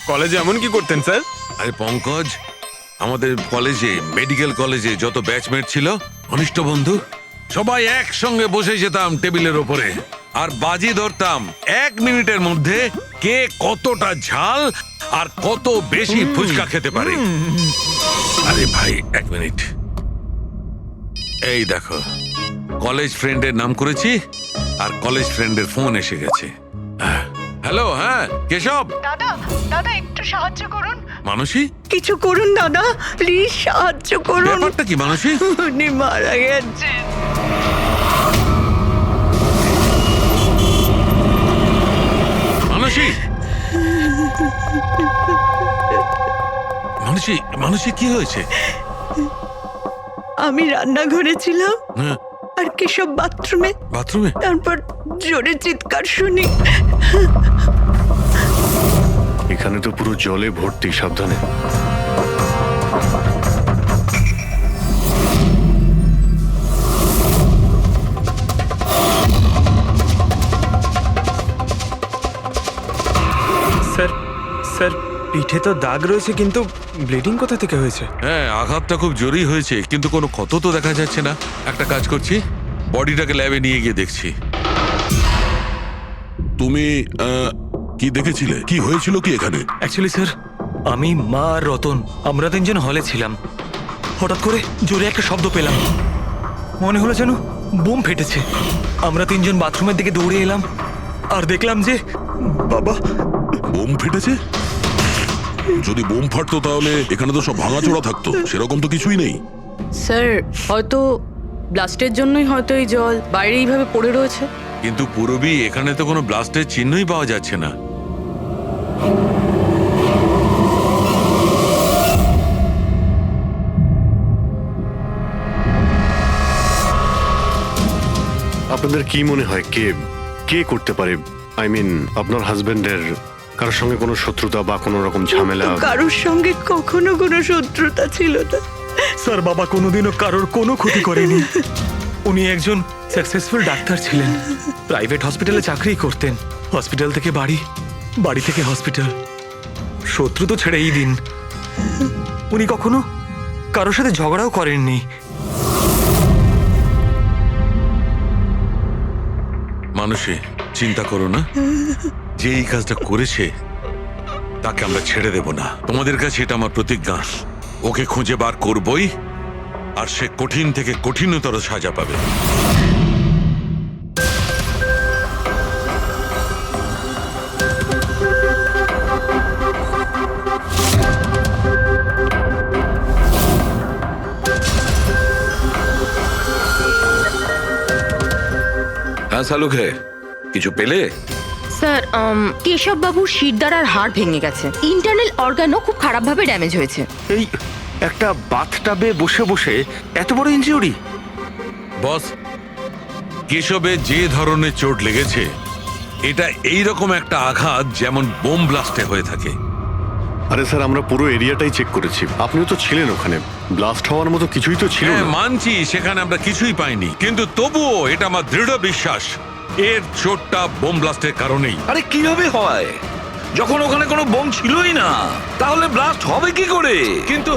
কলেজে এমন কি করতেন স্যার? আরে পঙ্কজ, আমাদের কলেজে মেডিকেল কলেজে যত ব্যাচমেট ছিল ঘনিষ্ঠ বন্ধু সবাই একসঙ্গে বসে যেতাম টেবিলের ওপরে আর বাজি ধরতাম 1 মিনিটের মধ্যে কে কতটা ঝাল আর কত বেশি ফুচকা খেতে পারে। আরে ভাই 1 মিনিট, এই দেখো কলেজ ফ্রেন্ডের নাম করেছি আর কলেজ ফ্রেন্ডের ফোন এসে গেছে। হ্যালো, হ্যাঁ কেশব। দাদা দাদা একটু সাহায্য করুন। মানসী, কিছু করুন দাদা, প্লিজ সাহায্য করুন। ব্যাপারটা কি মানসী? উনি মারা গেছেন। মানসী, মানসী, মানসী কি হয়েছে? আমি রান্নাঘরে ছিলাম হ্যাঁ, আর কেশব বাথরুমে, বাথরুমে? তারপর জোরে চিৎকার শুনি। এখানে তো পুরো জলে ভর্তি, সাবধানে। স্যার স্যার পিঠে তো দাগ রয়েছে, কিন্তু ব্লিডিং কোথা থেকে হয়েছে? হ্যাঁ, আঘাতটা খুব জোরেই হয়েছে, কিন্তু কোনো ক্ষত তো দেখা যাচ্ছে না। একটা কাজ করছি, বডিটাকে ল্যাবে নিয়ে গিয়ে দেখছি। তুমি কি দেখেছিলে? কি হয়েছিল কি এখানে? অ্যাকচুয়ালি স্যার, আমি, মা আর রতন আমরা 3 জন হলে ছিলাম। হঠাৎ করে জোরে একটা শব্দ পেলাম, মনে হলো যেন বোম ফেটেছে। আমরা 3 জন বাথরুমের দিকে দৌড়ে এলাম আর দেখলাম যে বাবা। বোম ফেটেছে? যদি বোম ফাটতো তাহলে এখানে তো সব ভাঙাচোরা থাকতো, সেরকম তো কিছুই নেই। স্যার, হয়তো ব্লাস্টের জন্যই হয়তো এই জল বাইরে এইভাবে পড়ে রয়েছে। কিন্তু পুরবি এখানে তো কোনো ব্লাস্টের চিহ্নই পাওয়া যাচ্ছে না। আপনাদের কি মনে হয় কে কে করতে পারে? আই মিন, আপনার হাজবেন্ডের কারোর সঙ্গে কোনো শত্রুতা বা কোনো রকম ঝামেলা? কারোর সঙ্গে কখনো কোনো শত্রুতা ছিল না। স্যার, বাবা কোনোদিনও কারোর কোনো ক্ষতি করেনি। উনি একজন সাকসেসফুল ডাক্তার ছিলেন, প্রাইভেট হসপিটালে চাকরি করতেন। হসপিটাল থেকে বাড়ি, বাড়ি থেকে হসপিটাল। শত্রু তো ছেড়েই দিন, উনি কখনো কারোর সাথে ঝগড়াও করেননি। মানুষে চিন্তা করো না, যে এই কাজটা করেছে তাকে আমরা ছেড়ে দেব না। তোমাদের কাছে এটা আমার প্রতিজ্ঞা। ওকে খুঁজে বার করবই, আর সে কঠিন থেকে কঠিনতর সাজা পাবে। হ্যাঁ শালুকে, কিছু পেলে? স্যার, কেশব বাবুর শিরদাঁড়ার হাড় ভেঙে গেছে, ইন্টারনাল অর্গানও খুব খারাপভাবে ড্যামেজ হয়েছে। এই একটা বাথটাবে বসে বসে এত বড় ইনজিউরি? বস, কেশবে যে ধরনের চোট লেগেছে এটা এইরকম একটা আঘাত যেমন বোম ব্লাস্টে হয়ে থাকে। আরে স্যার, আমরা পুরো এরিয়াটাই চেক করেছি, আপনিও তো ছিলেন ওখানে। ব্লাস্ট হওয়ার মতো কিছুই তো ছিল হ্যাঁ না। মানছি, সেখানে আমরা কিছুই পাইনি, কিন্তু তবুও এটা আমার দৃঢ় বিশ্বাস এর চোটটা বোম ব্লাস্টের কারণেই। আরে কিভাবে হয় যখন ওখানে কোনো বোম ছিলই না? তাহলে ব্লাস্ট হবে কি করে? কিন্তু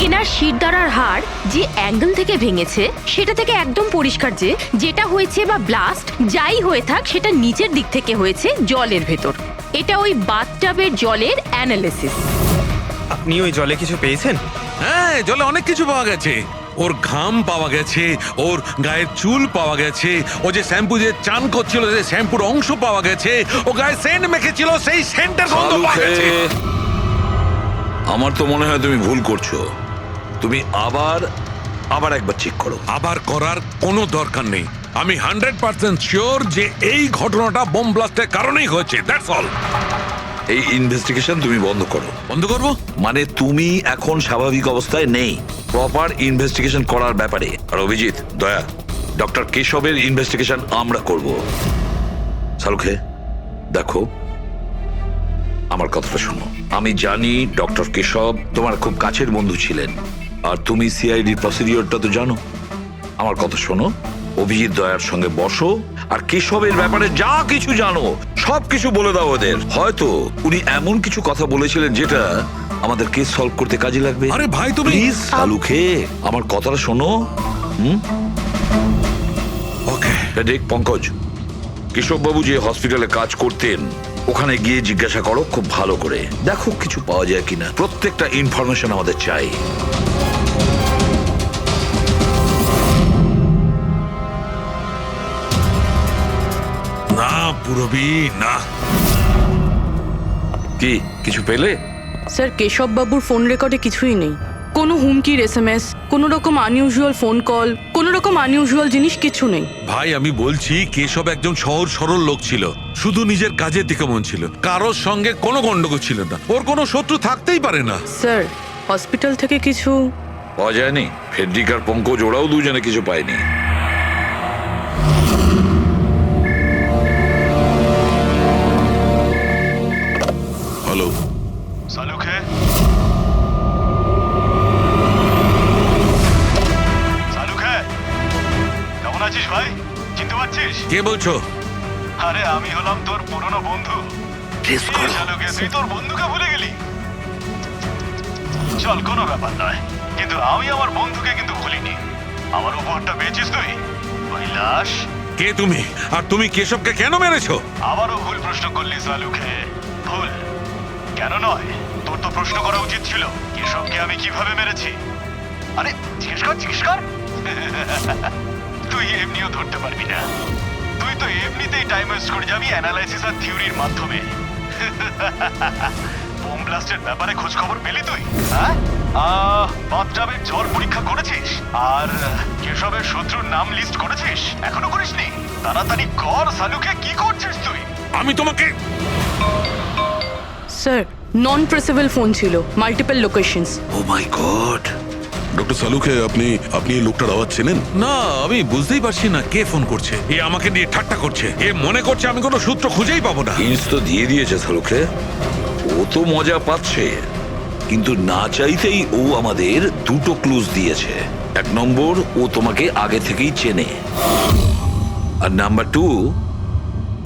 এনার শিরদাঁড়ার হাড় যে অ্যাঙ্গেল থেকে ভেঙেছে সেটা থেকে একদম পরিষ্কার যে যেটা হয়েছে বা ব্লাস্ট যাই হয়ে থাক সেটা নিচের দিক থেকে হয়েছে, জলের ভেতর। এটা ওই বাথটাবের জলের অ্যানালিসিস। আপনি ওই জলে কিছু পেয়েছেন? হ্যাঁ, জলে অনেক কিছু পাওয়া গেছে। ওর ঘাম পাওয়া গেছে, ওর গায়ের চুল পাওয়া গেছে, ও যে শ্যাম্পু দিয়ে চান করছিল যে শ্যাম্পুর অংশ পাওয়া গেছে, ও গায়ে সেন্ট মেখেছিল সেই সেন্টের গন্ধ পাওয়া গেছে। আমার তো মনে হয় তুমি ভুল করছো। তুমি আবার একবার চেক করো। আবার করার কোনো দরকার নেই। আমি 100% শিওর যে এই ঘটনাটা বোম ব্লাস্টের কারণেই হয়েছে। That's all. এই ইনভেস্টিগেশন তুমি বন্ধ করো। বন্ধ করবো? মানে তুমি এখন স্বাভাবিক অবস্থায় নেই প্রপার ইনভেস্টিগেশন করার ব্যাপারে। আর অভিজিৎ, দয়া, ডক্টর কেশবের ইনভেস্টিগেশন আমরা করব। শালুকে দেখো, আমার কথাটা শোনো। আমি জানি ডক্টর কেশব তোমার খুব কাছের বন্ধু ছিলেন, আর তুমি সিআইডির প্রসিডিওরটা তো জানো। আমার কথা শোনো, অভিজিৎ দয়ার সঙ্গে বসো আর কেশবের ব্যাপারে যা কিছু জানো সব কিছু বলে দাও ওদের। হয়তো উনি এমন কিছু কথা বলেছিলেন যেটা আমাদের কেস সলভ করতে কাজে লাগবে। আরে ভাই তুমি প্লিজ সালুখে আমার কথাটা শোনো। ওকে দেখ পঙ্কজ, কেশববাবু যে হসপিটালে কাজ করতেন ওখানে গিয়ে জিজ্ঞাসা করো খুব ভালো করে, দেখো কিছু পাওয়া যায় কিনা। প্রত্যেকটা ইনফরমেশন আমাদের চাই। না পুরবি না। কি কিছু পেলে? স্যার কেশব বাবুর ফোন রেকর্ডে কিছুই নেই। কোনো হুমকির SMS, কোনো রকম আনইউজুয়াল ফোন কল, কোনো রকম আনইউজুয়াল জিনিস কিছু নেই। ভাই আমি বলছি কেশব একজন সহজ সরল লোক ছিল, শুধু নিজের কাজের দিকে মন ছিল, কারোর সঙ্গে কোনো গন্ডগোল ছিল না, ওর কোনো শত্রু থাকতেই পারে না। স্যার হসপিটাল থেকে কিছু পাওয়া যায়নি? ফেডরিক আর পঙ্কজ ওরাও দুজনে কিছু পায়নি। হ্যালো, সালুখে সালুখে কেমন আছিস ভাই? চিনতে পারছিস? কে বলছো? আরে আমি হলাম তোর পুরনো বন্ধু। সালুখে তুই তোর বন্ধুকে ভুলে গেলি? চল কোনো ব্যাপার নয়, কিন্তু আমি আমার বন্ধুকে কিন্তু ভুলিনি। আমার উপহারটা পেয়েছিস তুই? ওই লাশ। কে তুমি? আর তুমি কেশবকে কেন মেরেছো? আবারও ভুল প্রশ্ন করলি সালুখে। ভুল কেন নয়, তোর তো প্রশ্ন করা উচিত ছিল কেশবকে আমি কিভাবে মেরেছি। আরে জিজ্ঞেস কর জিজ্ঞেস কর। তুই এমনিও ধরতে পারবি না, তুই তো এমনিতেই টাইম ওয়েস্ট করে যাবি অ্যানালাইসিস আর থিওরির মাধ্যমে। বোম ব্লাস্টের ব্যাপারে খোঁজ খবর পেলি তুই? হ্যাঁ, বাথটাবের জ্বর পরীক্ষা করেছিস? আর কেশবের শত্রুর নাম লিস্ট করেছিস? এখনো করিসনি? তাড়াতাড়ি কর সালুকে, কি করছিস তুই? আমি তোমাকে স্যার নন প্রেসেবল ফোন ছিল, মাল্টিপল লোকেশনস। ও মাই গড। ডক্টর সালুখে আপনি এই লোকটার আওয়াজ চেনেন? না, আমি বুঝতেই পারছি না কে ফোন করছে। এ আমাকে নিয়ে ঠাট্টা করছে, এ মনে করছে আমি কোনো সূত্র খুঁজেই পাবো না। হিন্টস তো দিয়ে দিয়েছে সালুখে, ও তো মজা পাচ্ছে, কিন্তু না চাইতেই ও আমাদের দুটো ক্লুজ দিয়েছে। এক নম্বর, ও তোমাকে আগে থেকেই চেনে, আর নাম্বার 2,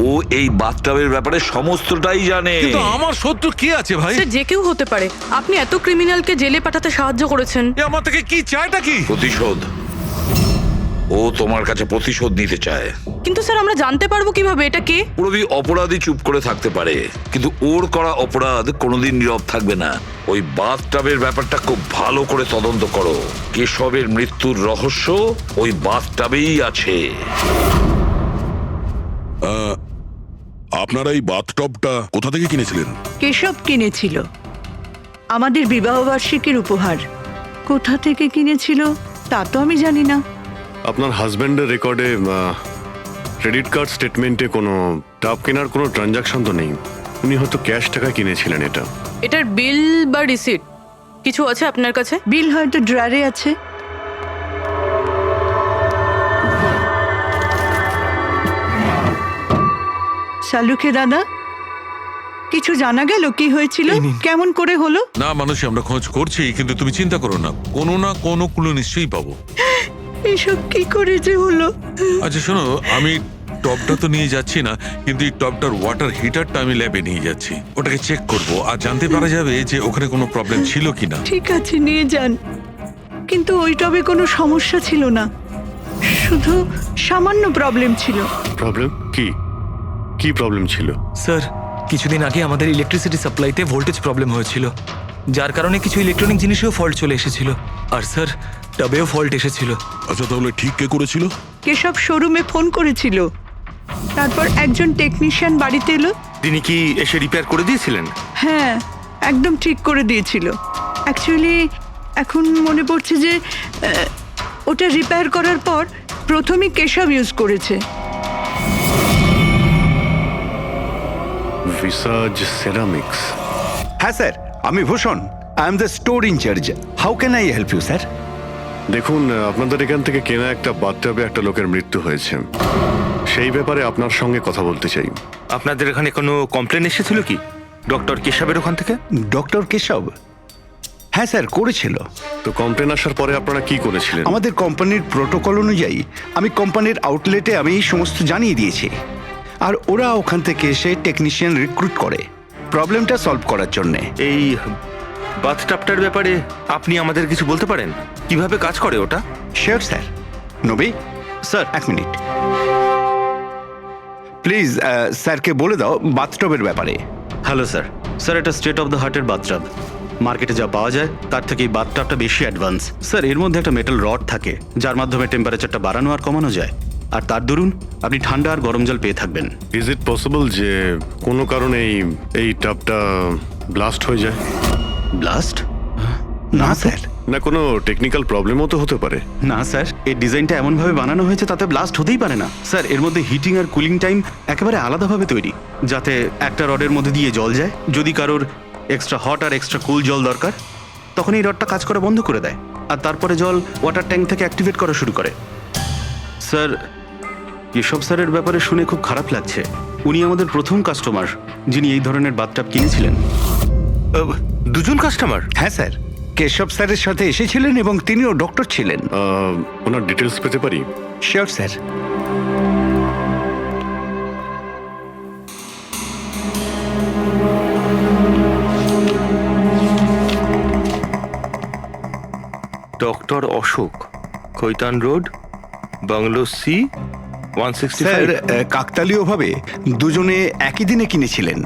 ও এই বাথটাবের ব্যাপারে সমস্তটাই জানে। কিন্তু আমার শত্রু কে আছে ভাই? স্যার যে কেউ হতে পারে। আপনি এত ক্রিমিনালকে জেলে পাঠাতে সাহায্য করেছেন। এ আমার থেকে কি চায়টা কি? প্রতিশোধ। ও তোমার কাছে প্রতিশোধ নিতে চায়। কিন্তু স্যার আমরা জানতে পারবো কিভাবে এটা কে? পুরোপুরি অপরাধী চুপ করে থাকতে পারে, কিন্তু ওর করা অপরাধ কোনোদিন নীরব থাকবে না। ওই বাথটাবের ব্যাপারটা খুব ভালো করে তদন্ত করো। কেশবের মৃত্যুর রহস্য ওই বাথটাবেই আছে। আপনারা এই বাথটবটা কোথা থেকে কিনেছিলেন? কেশব কিনেছিল, আমাদের বিবাহবার্ষিকীর উপহার। কোথা থেকে কিনেছিল তা তো আমি জানি না। আপনার হাজব্যান্ডের রেকর্ডে ক্রেডিট কার্ড স্টেটমেন্টে কোনো টাব কেনার কোনো ট্রানজাকশন তো নেই। উনি হয়তো ক্যাশ টাকায় কিনেছিলেন এটা। এটার বিল বা রিসিট কিছু আছে আপনার কাছে? বিল হয়তো ড্রয়ারে আছে। সালুখে দাদা, কিছু জানা গেল কি হয়েছিল, এই নিন। কেমন করে হলো? না মানুষ, আমরা খোঁজ করছি, কিন্তু তুমি চিন্তা করো না, কোনো না কোনো ক্লু নিশ্চয়ই পাবো। এসব কি করে যে হলো? আচ্ছা শোনো, আমি টপটা তো নিয়ে যাচ্ছি না, কিন্তু এই টপটার ওয়াটার হিটারটা আমি ল্যাবে নিয়ে যাচ্ছি। ওটাকে চেক করব আর জানতে পারা যাবে যে ওখানে কোনো প্রবলেম ছিল কিনা। ঠিক আছে, নিয়ে যান, কিন্তু ওই টবে কোনো সমস্যা ছিল না, শুধু সামান্য প্রবলেম ছিল। প্রবলেম কি? কি প্রবলেম ছিল? স্যার কিছুদিন আগে আমাদের ইলেকট্রিসিটি সাপ্লাইতে ভোল্টেজ প্রবলেম হয়েছিল, যার কারণে কিছু ইলেকট্রনিক জিনিসেও ফল্ট চলে এসেছিল। আর স্যার টবেও ফল্ট এসেছিল। আচ্ছা তাহলে ঠিক কে করেছিল? কেশব শোরুমে ফোন করেছিল, তারপর একজন টেকনিশিয়ান বাড়িতে এলো। তিনি কি এসে রিপেয়ার করে দিয়েছিলেন? হ্যাঁ, একদম ঠিক করে দিয়েছিল। অ্যাকচুয়ালি এখন মনে পড়ছে যে ওটা রিপেয়ার করার পর প্রথমেই কেশব ইউজ করেছে। ভিসাজ সেরামিক্স। হ্যাঁ স্যার, আমি Bhushan, I am the store incharge. How can I help you sir? দেখুন, আপনাদের এখান থেকে কেনা একটা বাথটাবে একটা লোকের মৃত্যু হয়েছে, সেই ব্যাপারে আপনার সঙ্গে কথা বলতে চাই। আপনাদের এখানে কোনো কমপ্লেন এসেছিল কি ডক্টর কেশবের ওখান থেকে? ডক্টর কেশব? হ্যাঁ স্যার, করেছিল। তো কমপ্লেন আসার পরে আপনারা কি করেছিলেন? আমাদের কোম্পানির প্রোটোকল অনুযায়ী আমি কোম্পানির আউটলেটে আমি এই সমস্ত জানিয়ে দিয়েছি, আর ওরা ওখান থেকে এসে টেকনিশিয়ান রিক্রুট করে প্রবলেমটা সলভ করার জন্যে। এই বাথটাবটার ব্যাপারে আপনি আমাদের কিছু বলতে পারেন? কিভাবে কাজ করে ওটা? Sure sir. নবী স্যার, এক মিনিট প্লিজ, স্যারকে বলে দাও বাথটবের ব্যাপারে। Hello sir. স্যার, এটা স্টেট অফ দ্য হার্টের বাথটাব। মার্কেটে যা পাওয়া যায় তার থেকে এই বাথটাবটা বেশি অ্যাডভান্স। স্যার, এর মধ্যে একটা মেটাল রড থাকে যার মাধ্যমে টেম্পারেচারটা বাড়ানো আর কমানো যায়, আর তার দরুন আপনি ঠান্ডা আর গরম জল পেয়ে থাকবেন। ইজ ইট পসিবল যে কোনো কারণে এই টাবটা ব্লাস্ট হয়ে যায়? ব্লাস্ট? না স্যার। না, কোনো টেকনিক্যাল প্রবলেমও তো হতে পারে। না স্যার, এই ডিজাইনটা এমনভাবে বানানো হয়েছে তাতে ব্লাস্ট হতেই পারে না। স্যার, এর মধ্যে হিটিং আর কুলিং টাইম একেবারে আলাদাভাবে তৈরি, যাতে একটা রডের মধ্যে দিয়ে জল যায়। যদি কারোর এক্সট্রা হট আর এক্সট্রা কুল জল দরকার, তখন এই রডটা কাজ করা বন্ধ করে দেয়, আর তারপরে জল ওয়াটার ট্যাঙ্ক থেকে অ্যাক্টিভেট করা শুরু করে। স্যার, কেশব স্যারের ব্যাপারে শুনে খুব খারাপ লাগছে। উনি আমাদের প্রথম কাস্টমার যিনি এই ধরনের বাথটাব কিনেছিলেন। দুজন কাস্টমার? হ্যাঁ স্যার, কেশব স্যারের সাথে এসেছিলেন এবং তিনিও ডক্টর ছিলেন। ওনার ডিটেলস পেতে পারি? Sure sir. Doctor Ashok, Kaitan road, bungalow C, 165। Sir, কাকতালীয়ভাবে দুজনে একই দিনে কিনেছিলেন,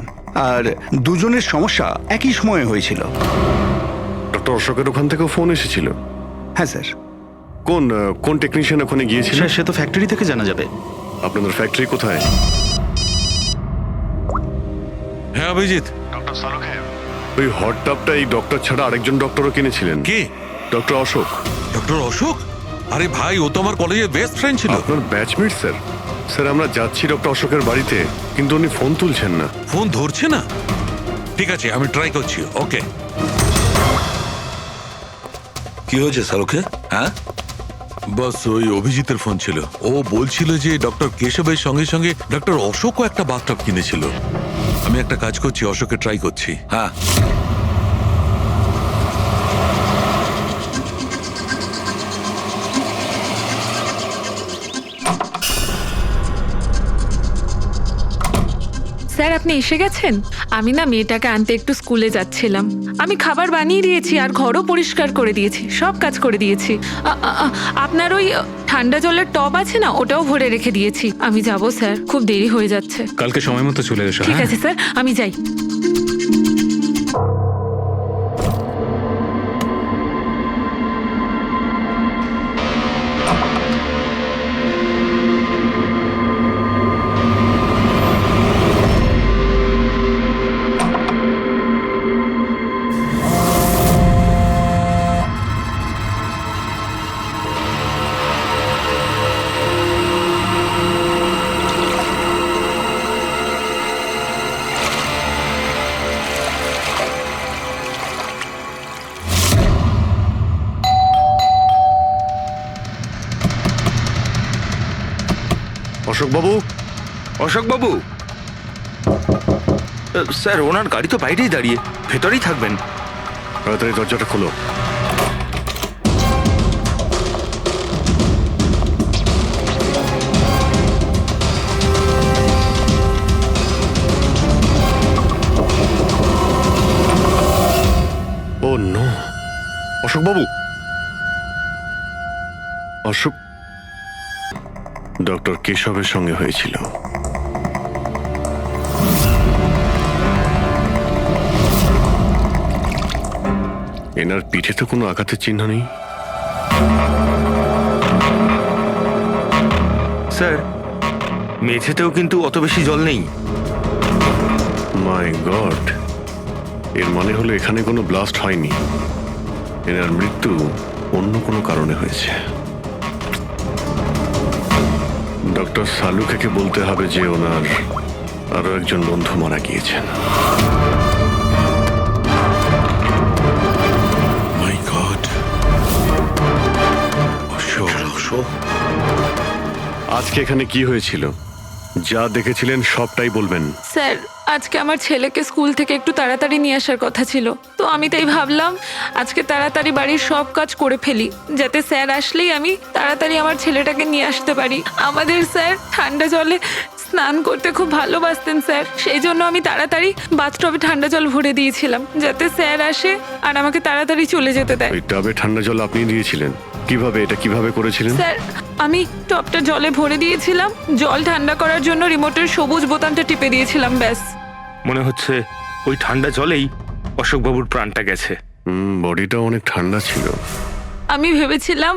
আর দুজনের সমস্যা একই সময়ে হয়েছিল। ডক্টর অশোকের ওখান থেকেও ফোন এসেছিল? হ্যাঁ স্যার। কোন টেকনিশিয়ান ওখানে গিয়েছিল? স্যার, সে তো ফ্যাক্টরি থেকে জানা যাবে। আপনাদের ফ্যাক্টরি কোথায়? হ্যাঁ অভিজিৎ। ডক্টর সালুখে, ওই হট টাবটা এই ডক্টর ছাড়া আরেকজন ডক্টরও কিনেছিলেন। কে? ডক্টর অশোক। ডক্টর অশোক? আরে ভাই, ও তো আমার কলেজের বেস্ট ফ্রেন্ড ছিল। আপনার ব্যাচমেট স্যার। স্যার, আমরা যাচ্ছি ডক্টর অশোকের বাড়িতে, কিন্তু উনি ফোন তুলছেন না। ফোন ধরছে না? ঠিক আছে, আমি ট্রাই করছি। ওকে। কি হয়েছে সালুখে? হ্যাঁ, বস, ওই অভিজিতের ফোন ছিল। ও বলছিল যে ডক্টর কেশবের সঙ্গে সঙ্গে ডক্টর অশোকও একটা বাথটাব কিনেছিল। আমি একটা কাজ করছি, অশোকে ট্রাই করছি। হ্যাঁ। স্যার, আপনি এসে গেছেন? আমি না মেয়েটাকে আনতে একটু স্কুলে যাচ্ছিলাম। আমি খাবার বানিয়ে দিয়েছি আর ঘরও পরিষ্কার করে দিয়েছি, সব কাজ করে দিয়েছি। আপনার ওই ঠান্ডা জলের টব আছে না, ওটাও ভরে রেখে দিয়েছি। আমি যাব স্যার, খুব দেরি হয়ে যাচ্ছে। কালকে সময় মতো চলে এসো। ঠিক আছে স্যার, আমি যাই। অশোকবাবু। অশোকবাবু, স্যার, ওনার গাড়ি তো বাইরেই দাঁড়িয়ে, ভেতরেই থাকবেন। তাড়াতাড়ি দরজাটা খোলো। ও নো! অশোকবাবু! অশোক ডক্টর কেশবের সঙ্গে হয়েছিল। এনার পিঠে তো কোনো আঘাতের চিহ্ন নেই। স্যার, মেঝেতেও কিন্তু অত বেশি জল নেই। মাই গড! এর মানে হলো এখানে কোনো ব্লাস্ট হয়নি। এনার মৃত্যু অন্য কোনো কারণে হয়েছে। ডক্টর সালুখেকে বলতে হবে যে ওনার আরো একজন বন্ধু মারা গিয়েছেন। মাই গড! আজকে এখানে কি হয়েছিল? যা দেখেছিলেন সবটাই বলবেন। স্যার আজকে আমার ছেলেকে স্কুল থেকে একটু তাড়াতাড়ি নিয়ে আসার কথা ছিল, তো আমি তাই ভাবলাম আজকে তাড়াতাড়ি বাড়ির সব কাজ করে ফেলি, যাতে স্যার আসলেই আমি তাড়াতাড়ি আমার ছেলেটাকে নিয়ে আসতে পারি। আমাদের স্যার ঠান্ডা জলে স্নান করতে খুব ভালোবাসতেন স্যার, সেই জন্য আমি তাড়াতাড়ি বাথটবে ঠান্ডা জল ভরে দিয়েছিলাম, যাতে স্যার আসে আর আমাকে তাড়াতাড়ি চলে যেতে দেয়। ওই টাবে ঠান্ডা জল আপনি দিয়েছিলেন? কিভাবে করেছিলেন? স্যার আমি টপটা জলে ভরে দিয়েছিলাম, জল ঠান্ডা করার জন্য রিমোটের সবুজ বোতামটা টিপে দিয়েছিলাম, ব্যাস। মনে হচ্ছে ওই ঠান্ডা জলেই অশোকবাবুর প্রাণটা গেছে। বডিটা অনেক ঠান্ডা ছিল। আমি ভেবেছিলাম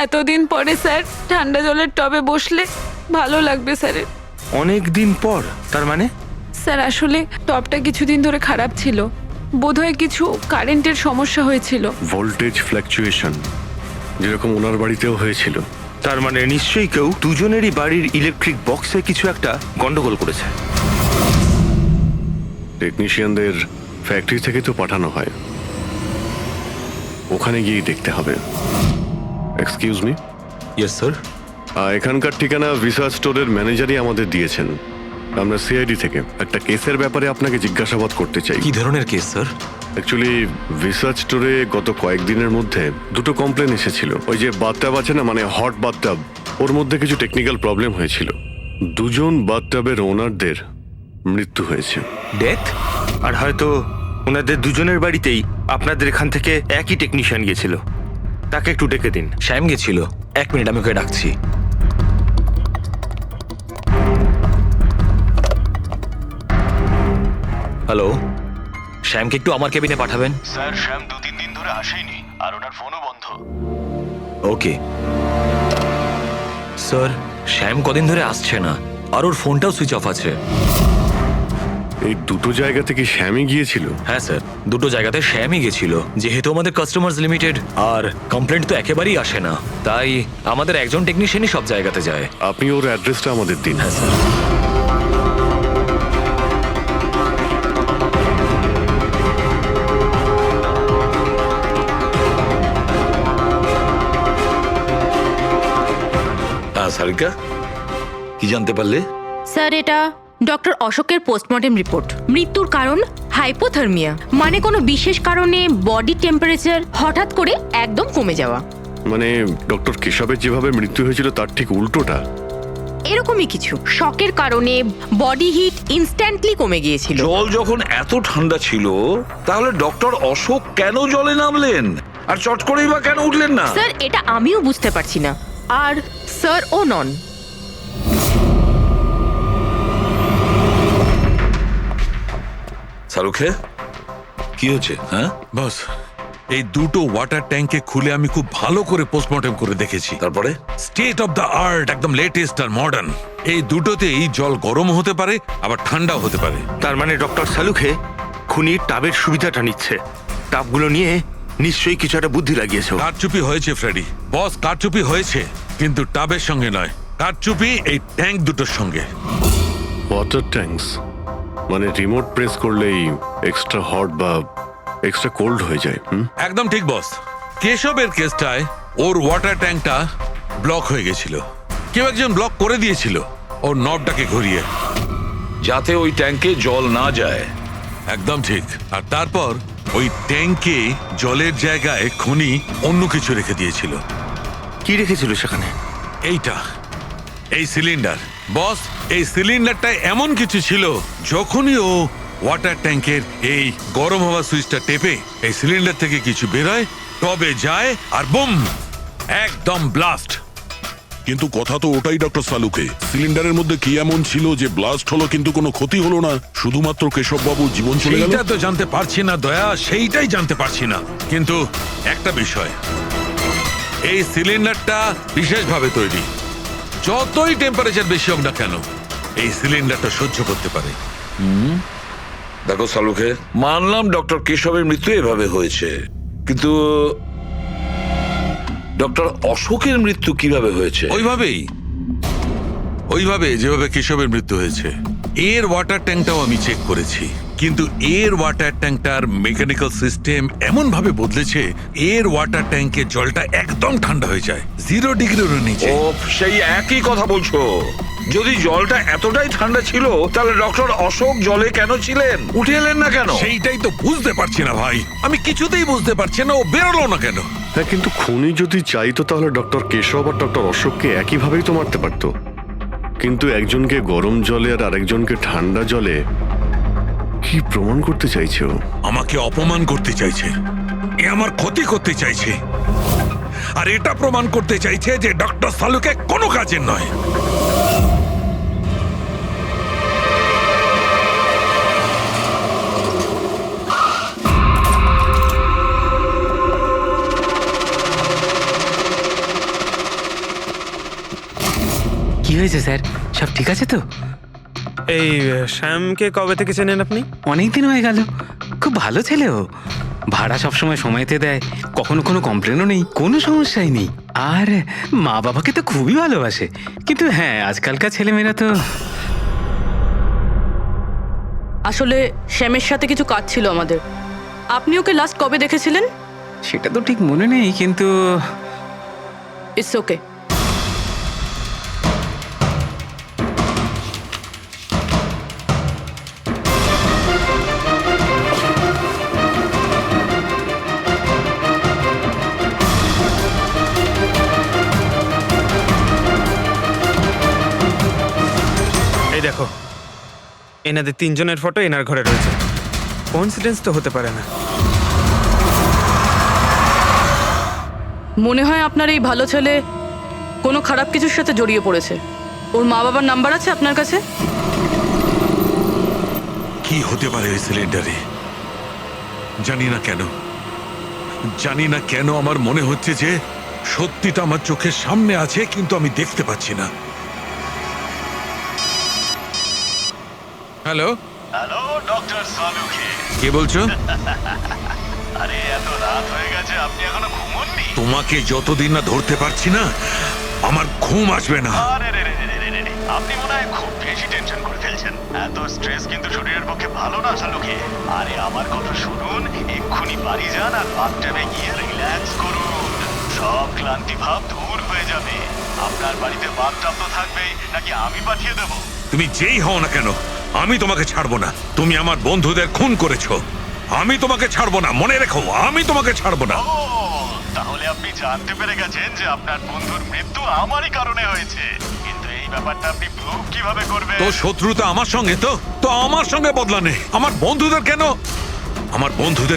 এতদিন পরে স্যার ঠান্ডা জলের টবে বসলে ভালো লাগবে স্যারের। অনেক দিন পর? তার মানে? স্যার আসলে টবটা কিছুদিন ধরে খারাপ ছিল, বোধহয় কিছু কারেন্টের সমস্যা হয়েছিল। ভোল্টেজ ফ্ল্যাকচুয়েশন, যেরকম ওনার বাড়িতেও হয়েছিল। তার মানে নিশ্চয়ই কেউ দুজনেরই বাড়ির ইলেকট্রিক বক্সে কিছু একটা গন্ডগোল করেছে। টেকনিশিয়ানদের ফ্যাক্টরি থেকে তো পাঠানো হয়, ওখানে গিয়ে দেখতে হবে। Excuse me. Yes sir. এখানকার ঠিকানা ভিসা স্টোরের ম্যানেজারই আমাদের দিয়েছেন। আমরা সিআইডি থেকে একটা কেসের ব্যাপারে আপনাকে জিজ্ঞাসাবাদ করতে চাই। কি ধরনের কেস স্যার? অ্যাকচুয়ালি ভিসা স্টোরে গত কয়েকদিনের মধ্যে দুটো কমপ্লেন এসেছিল। ওই যে বাথটাব আছে না, মানে হট বাথটাব, ওর মধ্যে কিছু টেকনিক্যাল প্রবলেম হয়েছিল। দুজন বাথটাবের ওনারদের মৃত্যু হয়েছে। ডেথ? আর হয়তো ওনাদের দুজনের বাড়িতেই আপনাদের এখান থেকে একই টেকনিশিয়ান গেছিল। তাকে একটু ডেকে দিন। শ্যাম গেছিল। 1 মিনিট, আমি ওকে ডাকছি। হ্যালো, শ্যামকে একটু আমার কেবিনে পাঠাবেন। স্যার শ্যাম 2-3 দিন ধরে আসেনি, আর ওনার ফোনও বন্ধ। ওকে স্যার, শ্যাম কদিন ধরে আসছে না, আর ওর ফোনটাও সুইচ অফ আছে। এই দুটো জায়গা থেকে শ্যামই গিয়েছিল? হ্যাঁ স্যার, দুটো জায়গাতে শ্যামই গেছিল। যেহেতু আমাদের কাস্টমার্স লিমিটেড আর কমপ্লেন্ট তো একেবারেই আসে না, তাই আমাদের একজন টেকনিশিয়ানই সব জায়গাতে যায়। আপনি ওর অ্যাড্রেসটা আমাদের দিন। হ্যাঁ স্যার। হ্যাঁ সারিকা, কি জানতে পারলে? স্যার এটা ডক্টর অশোকের পোস্টমর্টেম রিপোর্ট। মৃত্যুর কারণ হাইপোথার্মিয়া, মানে কোনো বিশেষ কারণে বডি টেম্পারেচার হঠাৎ করে একদম কমে যাওয়া। মানে ডক্টর কেশবের যেভাবে মৃত্যু হয়েছিল তার ঠিক উল্টোটা? এরকমই কিছু। শকের কারণে বডি হিট ইনস্ট্যান্টলি কমে গিয়েছিল। জল যখন এত ঠান্ডা ছিল, তাহলে ডক্টর অশোক কেন জলে নামলেন আর চট করেই বা কেন উঠলেন না? স্যার এটা আমিও বুঝতে পারছি না, আর স্যার ও নন। শাহরুখে কি হচ্ছে? হ্যাঁ বস, এই দুটো ওয়াটার ট্যাঙ্কে খুলে আমি খুব ভালো করে পোস্টমর্টেম করে দেখেছি। তারপরে স্টেট অফ দ্য আর্ট, একদম লেটেস্ট আর মডার্ন। এই দুটোতেই জল গরম হতে পারে, আবার ঠান্ডাও হতে পারে। তার মানে ডক্টর সালুখে খুনির টাবের সুবিধাটা নিচ্ছে। টাবগুলো নিয়ে নিশ্চয়ই কিছু একটা বুদ্ধি লাগিয়েছে। কারচুপি হয়েছে ফ্রেডি বস, কারচুপি হয়েছে, কিন্তু টাবের সঙ্গে নয়। কারচুপি এই ট্যাঙ্ক দুটোর সঙ্গে। ওয়াটার ট্যাঙ্কস মানে রিমোট প্রেস করলেই এক্সট্রা হট বা এক্সট্রা কোল্ড হয়ে যায়। একদম ঠিক বস। কেশবের কেসটায় ওর ওয়াটার ট্যাঙ্কটা ব্লক হয়ে গেছিল। কেউ একজন ব্লক করে দিয়েছিল ওর নবটাকে ঘুরিয়ে, যাতে ওই ট্যাঙ্কে জল না যায়। একদম ঠিক। আর তারপর ওই ট্যাঙ্কে জলের জায়গায় খনি অন্য কিছু রেখে দিয়েছিল। কি রেখেছিল সেখানে? এইটা, এই সিলিন্ডার। বস, এই সিলিন্ডারটা এমন কিছু ছিল, যখনই ও ওয়াটার ট্যাঙ্কের এই গরম হওয়া সুইচটা টেপে এই সিলিন্ডার থেকে কিছু বেরোয়, টবে যায় আর বুম, একদম ব্লাস্ট। কিন্তু কথা তো ওটাই ডক্টর সালুকে, সিলিন্ডারের মধ্যে কি এমন ছিল যে ব্লাস্ট হলো কিন্তু কোনো ক্ষতি হলো না, শুধুমাত্র কেশব বাবুর জীবন চলে গেল? সেইটা তো জানতে পারছি না দয়া, সেইটাই জানতে পারছি না। কিন্তু একটা বিষয়, এই সিলিন্ডারটা বিশেষভাবে তৈরি। যতই টেম্পারেচার বেশি হোক না কেন, এই সিলিন্ডারটা সহ্য করতে পারে। দেখো শাহরুখে, মানলাম ডক্টর কেশবের মৃত্যু এভাবে হয়েছে, কিন্তু ডক্টর অশোকের মৃত্যু কিভাবে হয়েছে? ওইভাবে যেভাবে কেশবের মৃত্যু হয়েছে। এর ওয়াটার ট্যাঙ্কটাও আমি চেক করেছি, কিন্তু এর ওয়াটার ট্যাঙ্কটার মেকানিক্যাল সিস্টেম এমন ভাবে বদলেছে, এর ওয়াটার ট্যাঙ্কের জলটা একদম ঠান্ডা হয়ে যায়, 0 ডিগ্রিরও নিচে। ও সেই একই কথা বলছো। যদি জলটা এতটাই ঠান্ডা ছিল তাহলে ডক্টর অশোক জলে কেন ছিলেন? উঠে এলেন না কেন? সেইটাই তো বুঝতে পারছি না ভাই, আমি কিছুতেই বুঝতে পারছি না ও বেরোলো না কেন। হ্যাঁ, কিন্তু খুনি যদি চাইতো তাহলে ডক্টর কেশব আর ডক্টর অশোককে একইভাবেই তো মারতে পারতো। কিন্তু একজনকে গরম জলে আর আরেকজনকে ঠান্ডা জলে কি প্রমাণ করতে চাইছে ও? আমাকে অপমান করতে চাইছে, এ আমার ক্ষতি করতে চাইছে, আর এটা প্রমাণ করতে চাইছে যে ডক্টর সালুকে কোনো কাজের নয়। কি হয়েছে স্যার, সব ঠিক আছে তো? এই শ্যামকে কবে থেকে চেনেন আপনি? অনেক দিন হয়ে গেল, খুব ভালো ছেলে ও। ভাড়া সবসময় সময়তে দেয়, কখনো কোনো কমপ্লেনও নেই, কোনো সমস্যাই নেই। আর মা বাবাকে তো খুবই ভালোবাসে। কিন্তু হ্যাঁ, আজকালকার ছেলেমেয়েরা তো... আসলে শ্যামের সাথে কিছু কাজ ছিল আমাদের। আপনি ওকে লাস্ট কবে দেখেছিলেন? সেটা তো ঠিক মনে নেই, কিন্তু... ইটস ওকে। এই দেখো, এনাদের তিনজনের ফটো এনার ঘরে রয়েছে। কোইন্সিডেন্স তো হতে পারে না। মনে হয় আপনার এই ভালো ছেলে কোনো খারাপ কিছুর সাথে জড়িয়ে পড়েছে। ওর মা বাবার নাম্বার আছে আপনার কাছে? কি হতে পারে এই সিলিন্ডারে? জানি না কেন, জানি না কেন আমার মনে হচ্ছে যে সত্যিটা আমার চোখের সামনে আছে, কিন্তু আমি দেখতে পাচ্ছি না। হ্যালো হ্যালো ডক্টর সালুকে, কে বলছো? আরে এত রাত হয়ে গেছে, আপনি এখনো ঘুমোননি? তোমাকে যতদিন না ধরতে পারছি না, আমার ঘুম আসবে না। আরে রে রে রে রে রে রে, আপনি মনে হয় খুব বেশি টেনশন করে ফেলছেন। এত স্ট্রেস কিন্তু শরীরের পক্ষে ভালো না সালুকে। আরে আমার কথা শুনুন, এক্ষুনি বাড়ি যান আর বাথটাবে গিয়ে রিল্যাক্স করুন। সব ক্লান্তি ভাব দূর হয়ে যাবে। আপনার বাড়িতে বাথটাব তো থাকবেই, নাকি আমি পাঠিয়ে দেবো? তুমি যেই হও না কেন, আমি তোমাকে ছাড়বো না। তুমি আমার বন্ধুদের খুন করেছো, আমি তোমাকে ছাড়বো না, মনে রেখো, আমি তোমাকে ছাড়বো না। ও, তাহলে আপনি জানতে পেরে গেছেন যে আপনার বন্ধুর মৃত্যু আমারই কারণে হয়েছে। কিন্তু এই ব্যাপারটা আপনি প্রুভ কিভাবে করবেন? তো শত্রুতা আমার সঙ্গে, তো আমার সঙ্গে বদলা নেই। আমার বন্ধুদের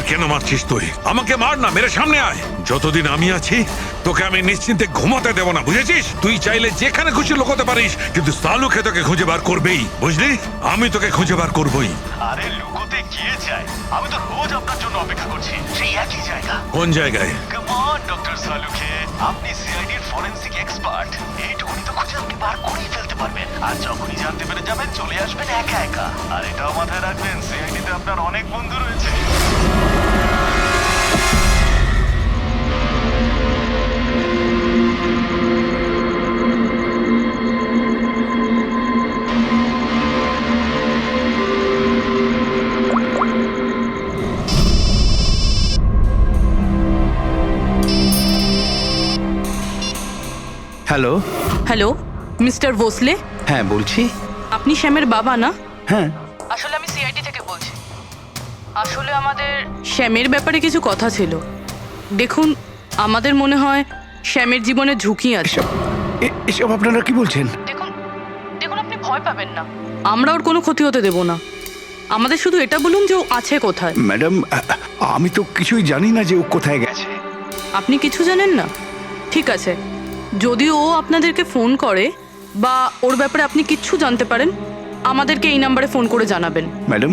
কেন মারছিস তুই? আমাকে মার না, মেরে সামনে আয়। যতদিন আমি আছি তোকে আমি নিশ্চিন্তে ঘুমাতে দেব না, বুঝেছিস? তুই চাইলে যেখানে খুশি লুকোতে পারিস, কিন্তু সালুকে তোকে খুঁজে বার করবেই, বুঝলি? আমি তোকে খুঁজে বার করবই। আরে লুকোতে গিয়ে যায়, আমি তো রোজ আপনার জন্য অপেক্ষা করছি, সেই একই জায়গা। কোন জায়গায়? কাম অন ডক্টর সালুকে, আপনি সিআইডির ফরেনসিক এক্সপার্ট। এইটুকুনি তো খুঁজে আপনি বার করেই ফেলতে পারবেন। আর যখনই জানতে পেরে যাবেন, চলে আসবেন একা একা। আর এটাও মাথায় রাখবেন, সিআইডিতে আপনার অনেক বন্ধু রয়েছে। হ্যালো। Hello mister Bhosle? হ্যাঁ বলছি। আপনি শ্যামের বাবা না? হ্যাঁ। আসলে আমি সিআইডি থেকে বলছি। আসলে আমাদের শ্যামের ব্যাপারে কিছু কথা ছিল। দেখুন, আমাদের মনে হয় শ্যামের জীবনে ঝুঁকি আছে। এসব আপনারা কি বলছেন? দেখুন আপনি ভয় পাবেন না, আমরা ওর কোনো ক্ষতি হতে দেব না। আমাদের শুধু এটা বলুন যে ও আছে কোথায়। ম্যাডাম, আমি তো কিছুই জানি না যে ও কোথায় গেছে। আপনি কিছু জানেন না? ঠিক আছে, যদি ও আপনাদেরকে ফোন করে বা ওর ব্যাপারে আপনি কিচ্ছু জানতে পারেন, আমাদেরকে এই নাম্বারে ফোন করে জানাবেন। ম্যাডাম,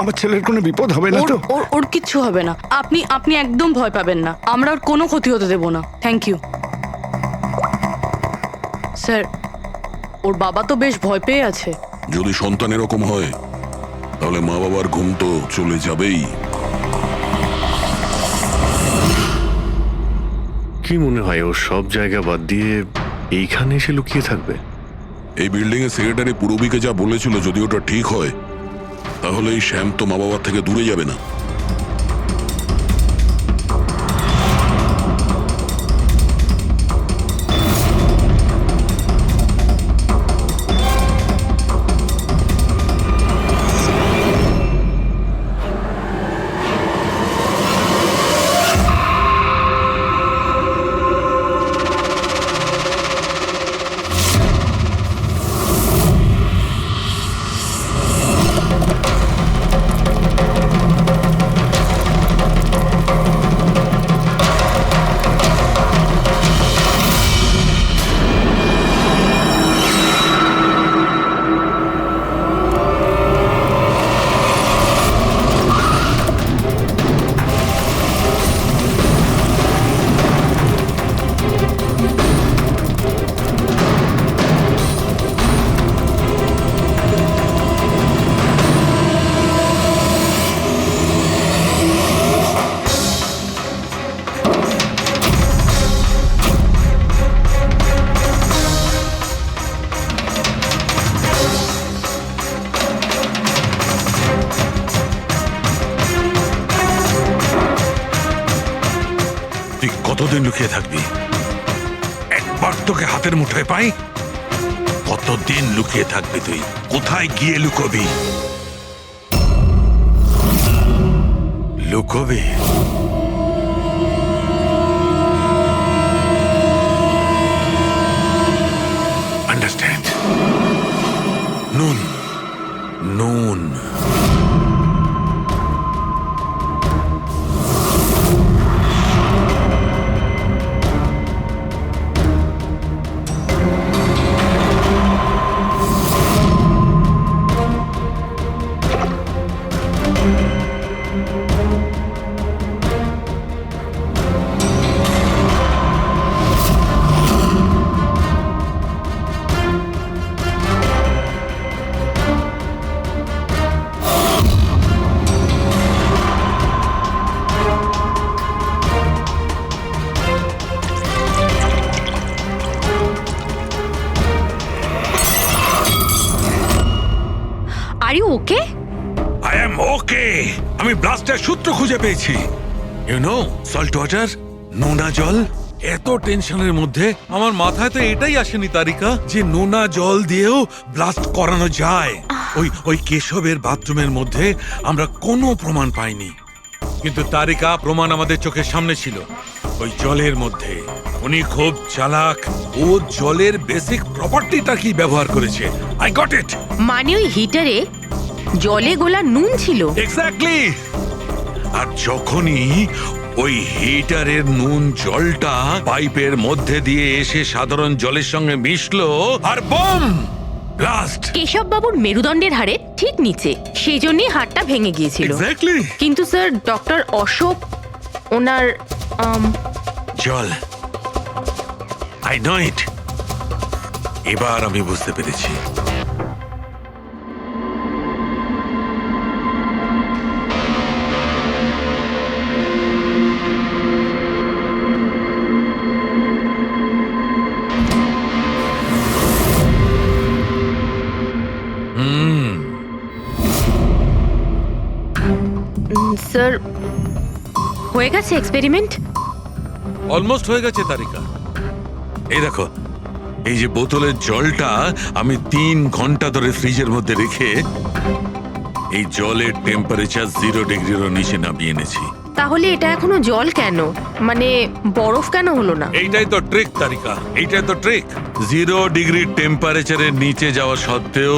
আমার ছেলের কোনো বিপদ হবে না তো? ওর কিচ্ছু হবে না। আপনি একদম ভয় পাবেন না, আমরা ওর কোনো ক্ষতি হতে দেব না। Thank you sir. ওর বাবা তো বেশ ভয় পেয়ে আছে। যদি সন্তান এরকম হয় তাহলে মা বাবার ঘুম তো চলে যাবেই। কি মনে হয় ও সব জায়গা বাদ দিয়ে এইখানে এসে লুকিয়ে থাকবে? এই বিল্ডিং এর সেক্রেটারি পূরবীকে যা বলেছিল, যদি ওটা ঠিক হয় তাহলে এই শ্যাম তো মা বাবার থেকে দূরে যাবে না। কতদিন লুকিয়ে থাকবি? একবার তোকে হাতের মুঠোয় পাই, কতদিন লুকিয়ে থাকবি তুই? কোথায় গিয়ে লুকোবি? লুকোবি? আন্ডারস্ট্যান্ড? নুন, নুন। Are you okay? I am okay. আমি ব্লাস্টের সূত্র খুঁজে পেয়েছি। ইউ নো, সল্ট ওয়াটার, নোনা জল। এত টেনশনের মধ্যে আমার মাথায় তো এটাই আসেনি তারিকা যে নোনা জল দিয়েও ব্লাস্ট করানো যায়। ওই কেশবের বাথরুমের মধ্যে আমরা কোনো প্রমাণ পাইনি, কিন্তু তারিকা প্রমাণ আমাদের চোখের সামনে ছিল। ওই জলের মধ্যে উনি খুব চালাক, ও জলের বেসিক প্রপার্টিটা কি ব্যবহার করেছে। I got it. মানে ওই হিটারে জলে গোলা নুন ছিল? এক্স্যাক্টলি। আর যখনই ওই হিটারের নুন জলটা পাইপের মধ্যে দিয়ে এসে সাধারণ জলের সঙ্গে মিশলো, আর বম, ব্লাস্ট। কেশব বাবুর মেরুদণ্ডের হাড়ে ঠিক নিচে, সেই জন্যই হাড়টা ভেঙে গিয়েছিল। এক্স্যাক্টলি। কিন্তু স্যার, ডক্টর অশোক ওনার জল, আই নো ইট। এবার আমি বুঝতে পেরেছি। স্যার, হয়ে গেছে এক্সপেরিমেন্ট? অলমোস্ট হয়ে গেছে তারিকা। এই দেখো, এই যে বোতলের জলটা আমি 3 ঘন্টা ধরে ফ্রিজের মধ্যে রেখে এই জলের টেম্পারেচার 0 ডিগ্রিরও নিচে নামিয়ে এনেছি। তাহলে এটা এখনো জল কেন, মানে বরফ কেন হলো না? এইটাই তো ট্রিক তারিকা, এইটাই তো ট্রিক। 0 ডিগ্রি টেম্পারেচারের নিচে যাওয়া সত্ত্বেও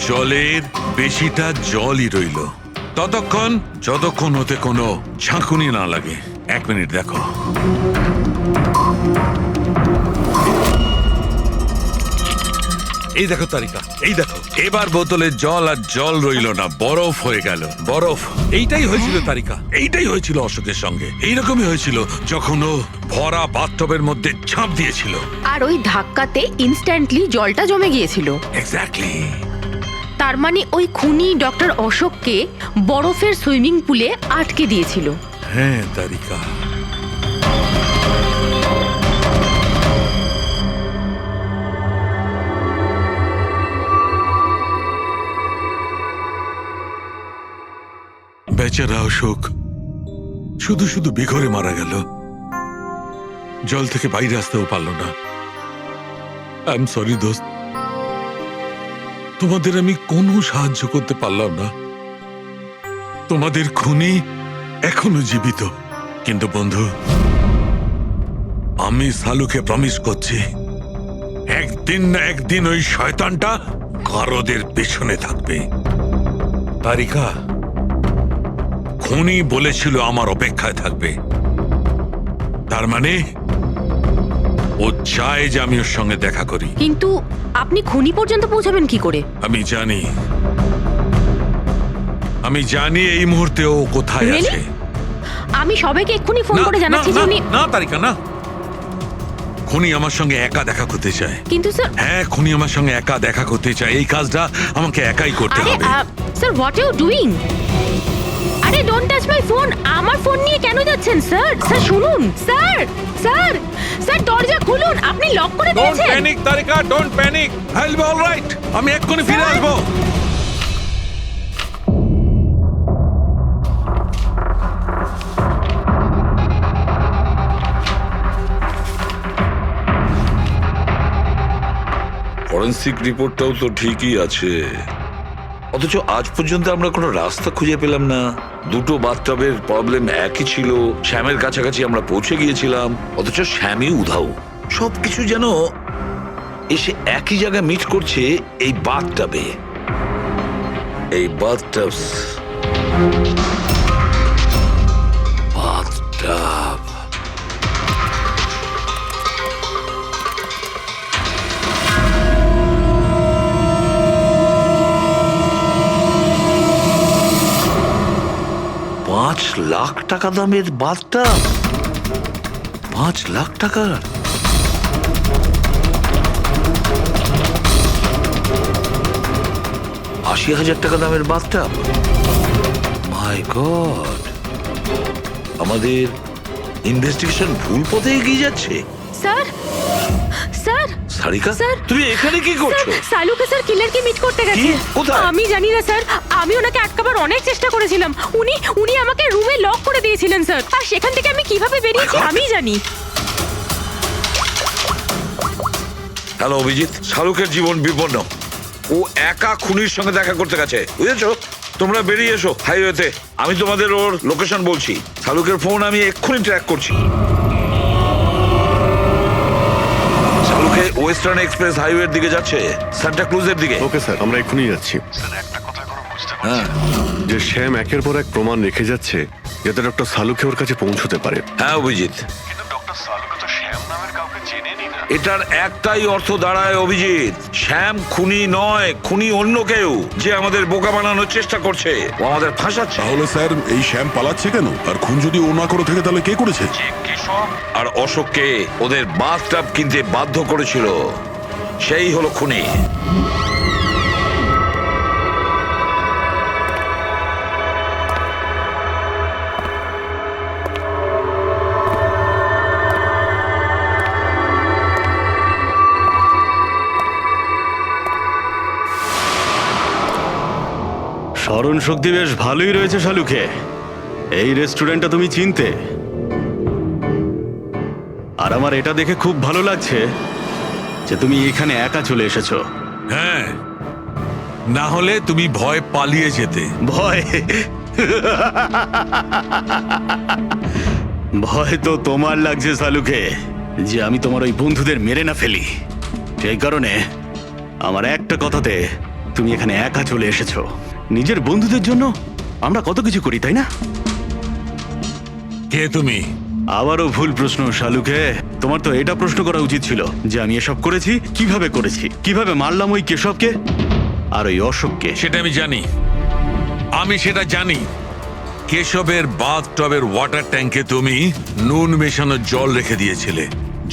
জলের বেশিটা জলই রইল ততক্ষণ, যতক্ষণ ওতে কোনো ঝাঁকুনি না লাগে। 1 মিনিট দেখো। এই দেখো তারিকা, এই দেখো, এবার বোতলে জল আর জল রইল না, বরফ হয়ে গেল, বরফ। এইটাই হয়েছিল তারিকা, এইটাই হয়েছিল অশোকের সঙ্গে। এইরকমই হয়েছিল যখন ও ভরা বাথটবের মধ্যে ঝাঁপ দিয়েছিল, আর ওই ধাক্কাতে ইনস্ট্যান্টলি জলটা জমে গিয়েছিল। এক্স্যাক্টলি। তার মানে ওই খুনি ডক্টর অশোককে বরফের সুইমিং পুলে আটকে দিয়েছিল। হ্যাঁ তারিকা। বেচারা অশোক শুধু শুধু বেঘরে মারা গেল, জল থেকে বাইরে আসতেও পারল না। আই এম সরি দোস্ত, তোমাদের আমি কোনো সাহায্য করতে পারলাম না। তোমাদের খুনি এখনো জীবিত, কিন্তু বন্ধু, আমি সালুকে প্রমিস করছি, একদিন না একদিন ওই শয়তানটা গারদের পেছনে থাকবে। তারিকা, খুনি বলেছিল আমার অপেক্ষায় থাকবে, তার মানে ও চায় যে আমি ওর সঙ্গে দেখা করি। কিন্তু আপনি খুনি পর্যন্ত পৌঁছাবেন কি করে? আমি জানি এই মুহূর্তে ও কোথায় Really? আছে। আমি সবাইকে এক্ষুনি ফোন করে জানাচ্ছি যে উনি... না তারিকা, না। খুনি আমার সঙ্গে একা দেখা করতে চায়। কিন্তু স্যার... হ্যাঁ, খুনি আমার সঙ্গে একা দেখা করতে চায়। এই কাজটা আমাকে একাই করতে হবে। Sir, what you doing? আরে ডোন্ট টাচ মাই ফোন। আমার ফোন নিয়ে কেন যাচ্ছেন স্যার? স্যার শুনুন, স্যার স্যার স্যার দরজা খুলুন। আপনি লক করে দিয়েছেন। Don't panic Tarika, don't panic. I will be alright. আমি এক্ষুনি ফিরে আসবো। ফরেন্সিক রিপোর্টটাও তো ঠিকই আছে, অথচ আজ পর্যন্ত আমরা কোনো রাস্তা খুঁজে পেলাম না। দুটো বাথটাবের প্রবলেম একই ছিল, শ্যামের কাছাকাছি আমরা পৌঁছে গিয়েছিলাম, অথচ শ্যামই উধাও। সবকিছু যেন এসে একই জায়গায় মিট করছে এই বাথটাবে। এই বাথটাব বাথটাব $5,00,000 দামের বাথটাব। 5,00,000 টাকার? $80,000 দামের বাথটাব? মাই গড, আমাদের ইনভেস্টিগেশন ভুল পথে এগিয়ে যাচ্ছে। স্যার স্যার সারিকা, স্যার, তুমি এখানে কি করছো? স্যার, সালুকে স্যার কিলারকে মিট করতে গেছে। কোথায়? আমি জানি না স্যার, আমি ওনাকে আটকাবার অনেক চেষ্টা করেছিলাম। উনি আমাকে রুমে লক করে দিয়েছিলেন স্যার, আর সেখান থেকে আমি কিভাবে বেরিয়েছি আমি জানি। হ্যালো অভিজিৎ, শাহরুখের জীবন বিপন্ন। ও একা খুনির সঙ্গে দেখা করতে গেছে, বুঝেছো? তোমরা বেরিয়ে এসো হাইওয়েতে, আমি তোমাদের ওর লোকেশন বলছি। শাহরুখের ফোন আমি এক্ষুনি ট্র্যাক করছি। শাহরুখে ওয়েস্টার্ন এক্সপ্রেস হাইওয়ের দিকে যাচ্ছে, সান্টা ক্রুজের দিকে। ওকে স্যার, আমরা এক্ষুনি যাচ্ছি। হ্যাঁ, যে শ্যাম একের পর এক প্রমাণ রেখে যাচ্ছে যাতে ডক্টর সালুকে ওর কাছে পৌঁছতে পারে। হ্যাঁ অভিজিৎ, এটার একটাই অর্থ দাঁড়ায় অভিজিৎ, শ্যাম খুনি নয়, খুনি অন্য কেউ, যে আমাদের বোকা বানানোর চেষ্টা করছে, ও আমাদের ফাঁসাচ্ছে। তাহলে স্যার এই শ্যাম পালাচ্ছে কেন? আর খুন যদি ও না করে থাকে তাহলে কে করেছে? আর অশোককে ওদের বাথটাব কিনতে বাধ্য করেছিল, সেই হলো খুনি। স্মরণ শক্তি বেশ ভালোই রয়েছে শালুকে। এই রেস্টুরেন্টটা তুমি চিনতে, আর আমার এটা দেখে খুব ভালো লাগছে যে তুমি এখানে একা চলে এসেছো। হ্যাঁ, না হলে তুমি ভয় পালিয়ে যেতে। ভয়? ভয় তো তোমার লাগছে শালুকে, যে আমি তোমার ওই বন্ধুদের মেরে না ফেলি। সেই কারণে আমার একটা কথাতে তুমি এখানে একা চলে এসেছো। নিজের বন্ধুদের জন্য আমরা কত কিছু করি, তাই না? কে তুমি? আবারও ভুল প্রশ্ন শালুকে। তোমার তো এটা প্রশ্ন করা উচিত ছিল যে আমি এসব করেছি, কিভাবে মারলাম ওই কেশবকে আর ওই অশোককে। সেটা আমি জানি, আমি সেটা জানি। কেশবের বাথটবের ওয়াটার ট্যাঙ্কে তুমি নুন মেশানো জল রেখে দিয়েছিলে।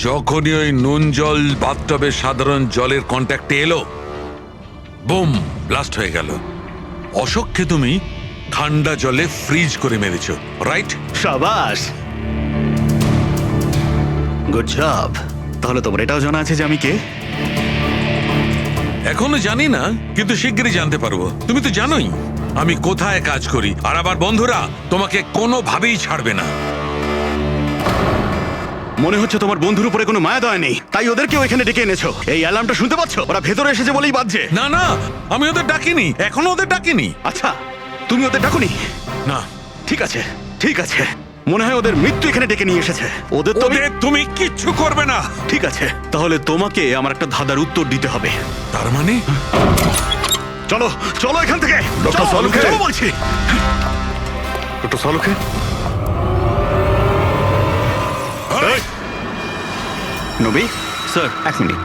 যখনই ওই নুন জল বাথটবের সাধারণ জলের কন্ট্যাক্টে এলো, বুম, ব্লাস্ট হয়ে গেল। অশোককে তুমি ঠান্ডা জলে ফ্রিজ করে মেরেছো, রাইট? শাবাশ, গুড জব। তাহলে তোমার এটাও জানা আছে যে আমি কে? এখনো জানি না, কিন্তু শিগগিরই জানতে পারবো। তুমি তো জানোই আমি কোথায় কাজ করি, আর আবার বন্ধুরা তোমাকে কোনোভাবেই ছাড়বে না। মনে হচ্ছে তোমার বন্ধুর উপরে কোনো মায়া দয়া নেই, তাই ওদেরকেও এখানে ডেকে এনেছো। এই অ্যালার্মটা শুনতে পাচ্ছ? ওরা ভেতরে এসেছে বলেই বাজছে। না না, আমি ওদের ডাকিনি, এখনো ওদের ডাকিনি। আচ্ছা, তুমি ওদের ডাকুনি? না। ঠিক আছে, ঠিক আছে। মনে হয় ওদের মৃত্যু এখানে ডেকে নিয়ে এসেছে। ওদের তো তুমি কিচ্ছু করবে না। ঠিক আছে, তাহলে তোমাকে আমার একটা ধাঁধার উত্তর দিতে হবে। তার মানে? চলো চলো এখান থেকে, ডক্টর সালুকে, চলো বলছি। ডক্টর সালুকে, নবী স্যার, এক মিনিট।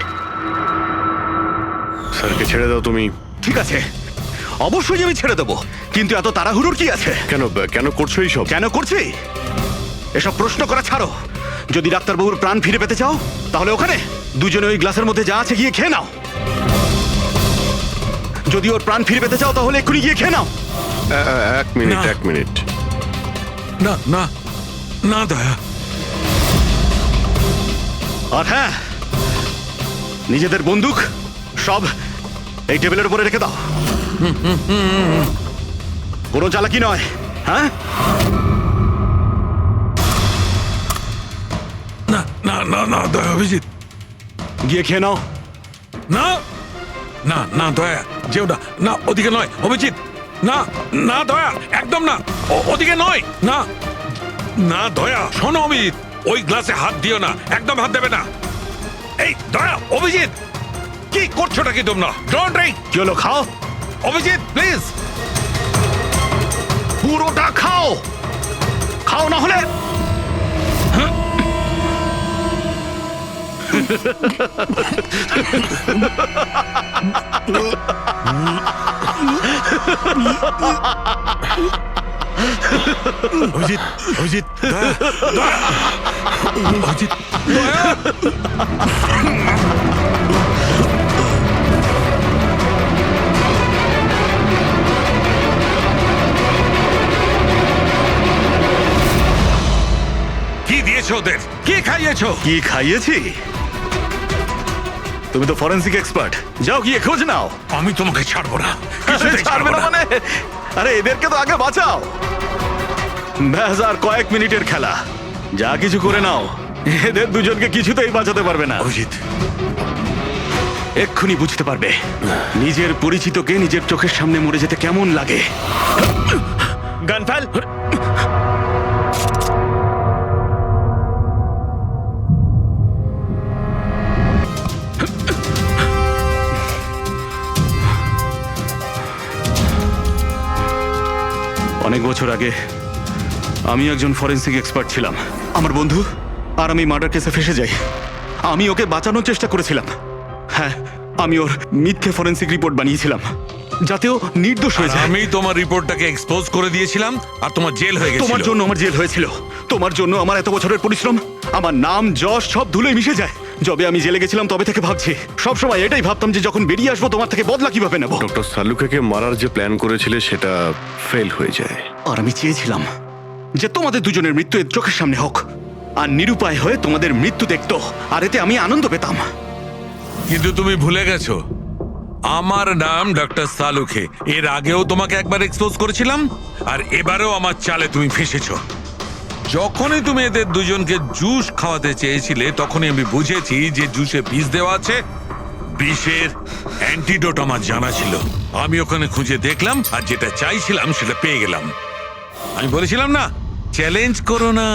স্যারকে ছেড়ে দাও তুমি। ঠিক আছে, অবশ্যই আমি ছেড়ে দেবো, কিন্তু এত তাড়াহুড়োর কি আছে? কেন করছো এইসব? কেন করছি এসব প্রশ্ন করা ছাড়ো। যদি ডাক্তারবাবুর প্রাণ ফিরে পেতে চাও তাহলে ওখানে দুজনে ওই গ্লাসের মধ্যে যা আছে গিয়ে খেয়ে নাও। যদি ওর প্রাণ ফিরে পেতে চাও তাহলে এক্ষুনি গিয়ে খেয়ে নাও। এক মিনিট। না না না দয়া। আর হ্যাঁ, নিজেদের বন্দুক সব এই টেবিলের উপরে রেখে দাও। কোনো চালাকি নয়, হ্যাঁ? না না না না দয়া, অভিজিৎ গিয়ে খেয়ে নাও। না না না দয়া যেও না, না ওদিকে নয় অভিজিৎ, না না দয়া একদম না, ওদিকে নয়, না না দয়া শোনো অভিজিৎ, ওই গ্লাসে হাত দিও না, একদম হাত দেবে না। এই দয়া অভিজিৎ কি করছোটা কি তোমরা? Don't drink. কি হলো, খাও, অভিজিৎ প্লিজ। পুরোটা খাও, খাও না হলে অভিজিৎ অভিজিৎ দয়া দয়া অভিজিৎ দয়া। কি দিয়েছো ওদের? কি খাইয়েছো? কি খাইয়েছি? তুমি তো ফরেন্সিক এক্সপার্ট, যাও গিয়ে খোঁজ নাও। আমি তোমাকে ছাড়বো না, ছাড়বে না মানে? আরে এদেরকে তো আগে বাঁচাও। ব্যাস আর কয়েক মিনিটের খেলা, যা কিছু করে নাও, এদের দুজনকে কিছুতেই বাঁচাতে পারবে না। অভিজিৎ এক্ষুনি বুঝতে পারবে নিজের পরিচিতকে নিজের চোখের সামনে মরে যেতে কেমন লাগে। গান ফেল। অনেক বছর আগে আমি একজন ফরেন্সিক এক্সপার্ট ছিলাম। আমার বন্ধু আর আমি মার্ডার কেসে ফেসে যাই। আমি ওকে বাঁচানোর চেষ্টা করেছিলাম। হ্যাঁ, আমি ওর মিথ্যে ফরেন্সিক রিপোর্ট বানিয়েছিলাম যাতে ও নির্দোষ হয়ে যায়। আমি তোমার রিপোর্টটাকে এক্সপোজ করে দিয়েছিলাম আর তোমার জেল হয়ে গেছিল। তোমার জন্য আমার জেল হয়েছিল, তোমার জন্য আমার এত বছরের পরিশ্রম, আমার নাম যশ সব ধুলোয় মিশে যায়। যবে আমি জেলে গেছিলাম তবে থেকে ভাবছি, সবসময় এটাই ভাবতাম যে যখন বেরিয়ে আসবো তোমার থেকে বদলা কিভাবে নেব। ডক্টর সালুকেকে মারার যে প্ল্যান করেছিলে সেটা ফেল হয়ে যায়। আর আমি চেয়েছিলাম যে তোমাদের দুজনের মৃত্যু এর চোখের সামনে হোক, আর নিরুপায় হয়ে তোমাদের মৃত্যু দেখতো, আর এতে আমি আনন্দ পেতাম। কিন্তু তুমি ভুলে গেছো আমার নাম ডক্টর সালুখে। এর আগেও তোমাকে একবার এক্সপোজ করেছিলাম আর এবারেও আমার চালে তুমি ফেসেছো। যখনই তুমি এদের দুজনকে জুস খাওয়াতে চেয়েছিলে তখনই আমি বুঝেছি যে জুসে বিষ দেওয়া আছে। বিষের অ্যান্টিডোট আমার জানা ছিল। আমি ওখানে খুঁজে দেখলাম আর যেটা চাইছিলাম সেটা পেয়ে গেলাম। আমি বলেছিলাম না, চ্যালেঞ্জ করো না,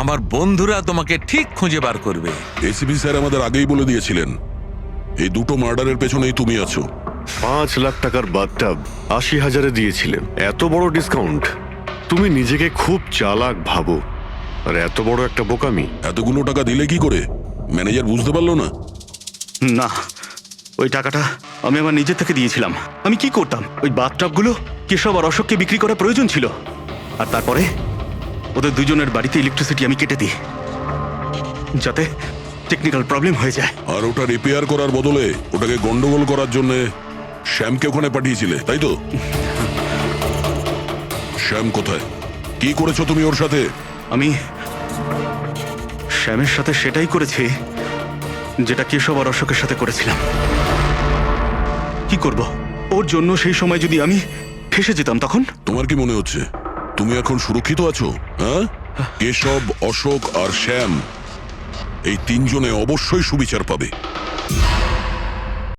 আমার বন্ধুরা তোমাকে ঠিক খুঁজে বার করবে। এসিপি স্যার আমাদের আগেই বলে দিয়েছিলেন এই দুটো মার্ডারের পেছনেই তুমি আছো। 5 লাখ টাকার বাথটাব 80,000-এ দিয়েছিলেন, এত বড় ডিসকাউন্ট। তুমি নিজেকে খুব চালাক ভাবো, আর এত বড় একটা বোকামি। এতগুলো টাকা দিলে কি করে? ম্যানেজার বুঝতে পারলো না? না, ওই টাকাটা আমি আমার নিজের থেকে দিয়েছিলাম। আমি কি করতাম, ওই বাথটাবগুলো কেশব আর অশোককে বিক্রি করা প্রয়োজন ছিল, আর তারপরে ওদের দুজনের বাড়িতে ইলেকট্রিসিটি আমি কেটে দিই যাতে টেকনিক্যাল প্রবলেম হয়ে যায়। আর ওটা রিপেয়ার করার বদলে ওটাকে গন্ডগোল করার জন্য শ্যামকে ওখানে পাঠিয়েছিলে, তাই তো? শ্যাম কোথায়? কি করেছো তুমি ওর সাথে? আমি শ্যামের সাথে সেটাই করেছি যেটা কেশব আর অশোকের সাথে করেছিলাম। কি করব, ওর জন্য সেই সময় যদি আমি ফেসে যেতাম তখন? তোমার কি মনে হচ্ছে তুমি এখন সুরক্ষিত আছো? হ্যাঁ, কেশব, অশোক আর শ্যাম এই তিনজনে অবশ্যই সুবিচার পাবে।